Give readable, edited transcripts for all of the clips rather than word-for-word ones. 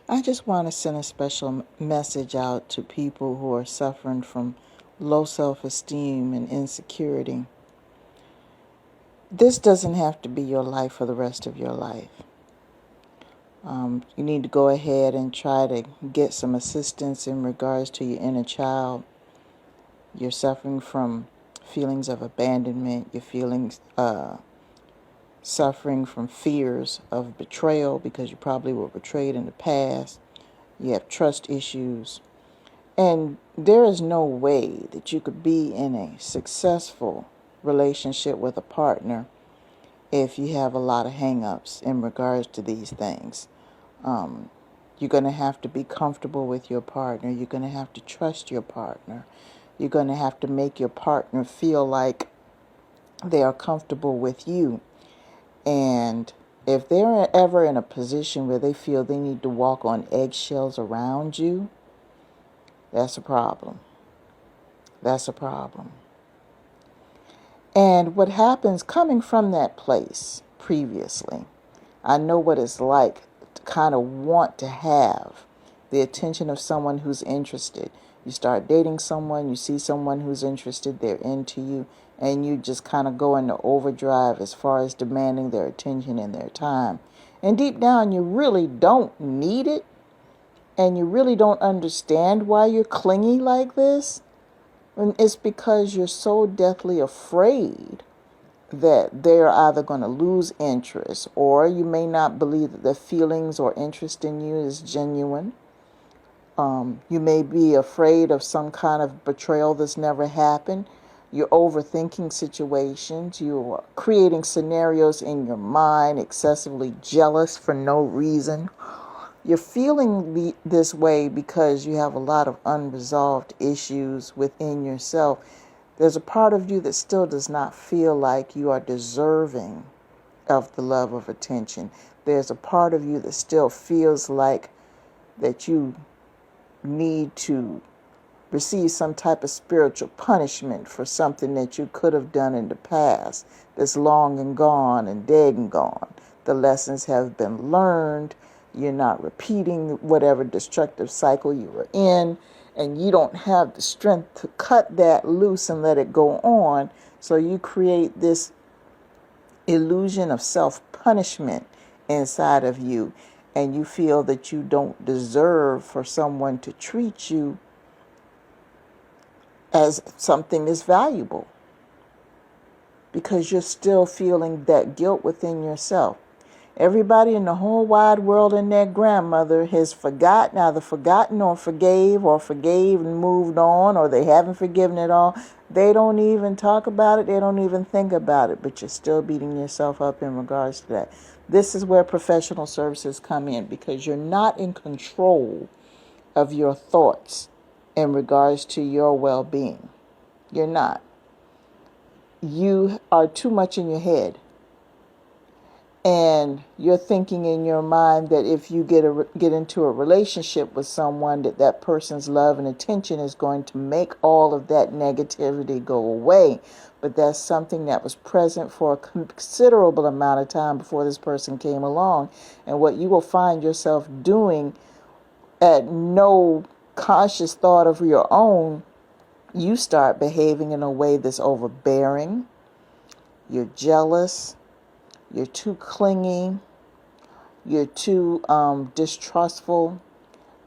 I just want to send a special message out to people who are suffering from low self esteem and insecurity. This doesn't have to be your life for the rest of your life. You need to go ahead and try to get some assistance in regards to your inner child. You're suffering from feelings of abandonment, your feelings, suffering from fears of betrayal because you probably were betrayed in the past. You have trust issues. And there is no way that you could be in a successful relationship with a partner if you have a lot of hang-ups in regards to these things. You're going to have to be comfortable with your partner. You're going to have to trust your partner. You're going to have to make your partner feel like they are comfortable with you. And if they're ever in a position where they feel they need to walk on eggshells around you, that's a problem. That's a problem. And what happens coming from that place previously, I know what it's like to kind of want to have the attention of someone who's interested. You start dating someone, you see someone who's interested, they're into you, and you just kind of go into overdrive as far as demanding their attention and their time. And deep down, you really don't need it, and you really don't understand why you're clingy like this. And it's because you're so deathly afraid that they're either going to lose interest, or you may not believe that their feelings or interest in you is genuine. You may be afraid of some kind of betrayal that's never happened. You're overthinking situations. You're creating scenarios in your mind, excessively jealous for no reason. You're feeling this way because you have a lot of unresolved issues within yourself. There's a part of you that still does not feel like you are deserving of the love of attention. There's a part of you that still feels like that you need to receive some type of spiritual punishment for something that you could have done in the past that's long and gone and dead and gone. The lessons have been learned. You're not repeating whatever destructive cycle you were in, and you don't have the strength to cut that loose and let it go on. So you create this illusion of self-punishment inside of you, and you feel that you don't deserve for someone to treat you as something that's valuable because you're still feeling that guilt within yourself. Everybody in the whole wide world and their grandmother has forgotten, either forgotten or forgave and moved on, or they haven't forgiven at all. They don't even talk about it. They don't even think about it, but you're still beating yourself up in regards to that. This is where professional services come in, because you're not in control of your thoughts in regards to your well-being. You're not. You are too much in your head. And you're thinking in your mind that if you get into a relationship with someone, that person's love and attention is going to make all of that negativity go away. But that's something that was present for a considerable amount of time before this person came along. And what you will find yourself doing at no conscious thought of your own, you start behaving in a way that's overbearing. You're jealous. You're too clingy, you're too distrustful,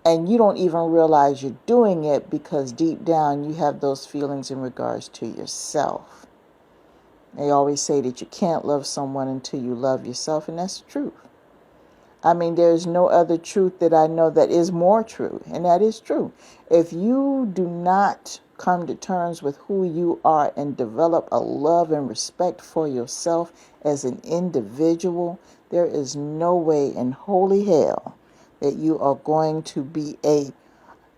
and you don't even realize you're doing it because deep down you have those feelings in regards to yourself. They always say that you can't love someone until you love yourself, and that's the truth. I mean, there's no other truth that I know that is more true, and that is true. If you do not come to terms with who you are and develop a love and respect for yourself as an individual, there is no way in holy hell that you are going to be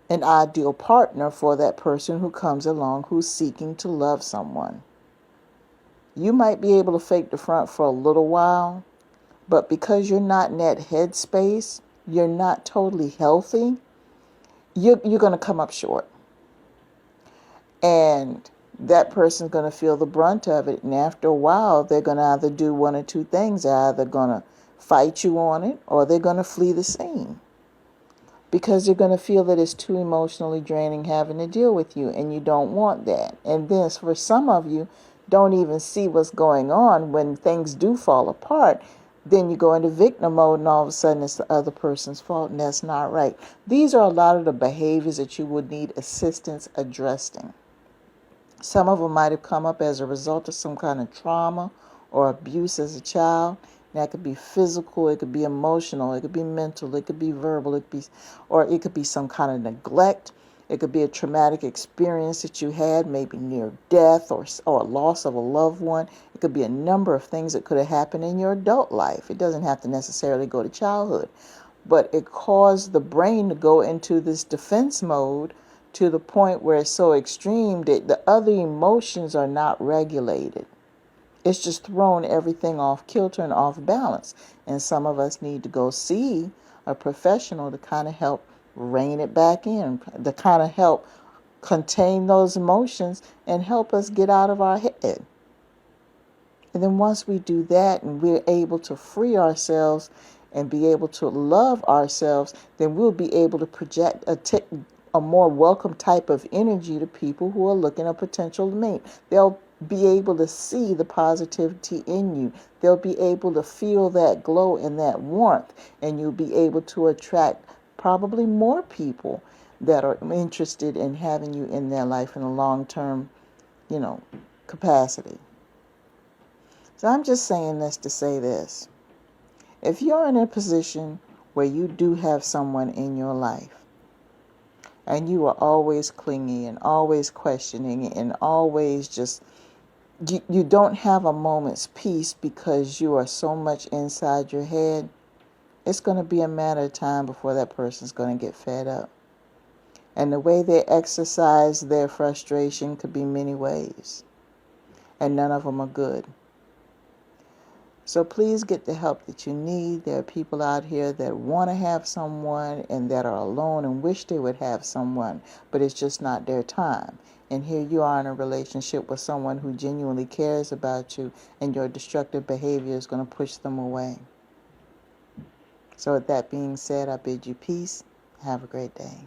an ideal partner for that person who comes along who's seeking to love someone. You might be able to fake the front for a little while, but because you're not in that headspace, you're not totally healthy, you're going to come up short. And that person's going to feel the brunt of it. And after a while, they're going to either do one or two things. They're either going to fight you on it, or they're going to flee the scene. because they're going to feel that it's too emotionally draining having to deal with you, and you don't want that. And then for some of you, don't even see what's going on when things do fall apart. Then you go into victim mode, and all of a sudden it's the other person's fault, and that's not right. These are a lot of the behaviors that you would need assistance addressing. Some of them might have come up as a result of some kind of trauma or abuse as a child. That could be physical, it could be emotional, it could be mental, it could be verbal, or it could be some kind of neglect. It could be a traumatic experience that you had, maybe near death or loss of a loved one. It could be a number of things that could have happened in your adult life. It doesn't have to necessarily go to childhood. But it caused the brain to go into this defense mode to the point where it's so extreme that the other emotions are not regulated. It's just thrown everything off kilter and off balance. And some of us need to go see a professional to kind of help rein it back in, to kind of help contain those emotions and help us get out of our head. And then once we do that and we're able to free ourselves and be able to love ourselves, then we'll be able to project a more welcome type of energy to people who are looking at potential mate. They'll be able to see the positivity in you. They'll be able to feel that glow and that warmth, and you'll be able to attract probably more people that are interested in having you in their life in a long-term, capacity. So I'm just saying this to say this. If you're in a position where you do have someone in your life, and you are always clingy and always questioning and always just, you don't have a moment's peace because you are so much inside your head, it's going to be a matter of time before that person's going to get fed up. And the way they exercise their frustration could be many ways, and none of them are good. So please get the help that you need. There are people out here that want to have someone and that are alone and wish they would have someone, but it's just not their time. And here you are in a relationship with someone who genuinely cares about you, and your destructive behavior is going to push them away. So with that being said, I bid you peace. Have a great day.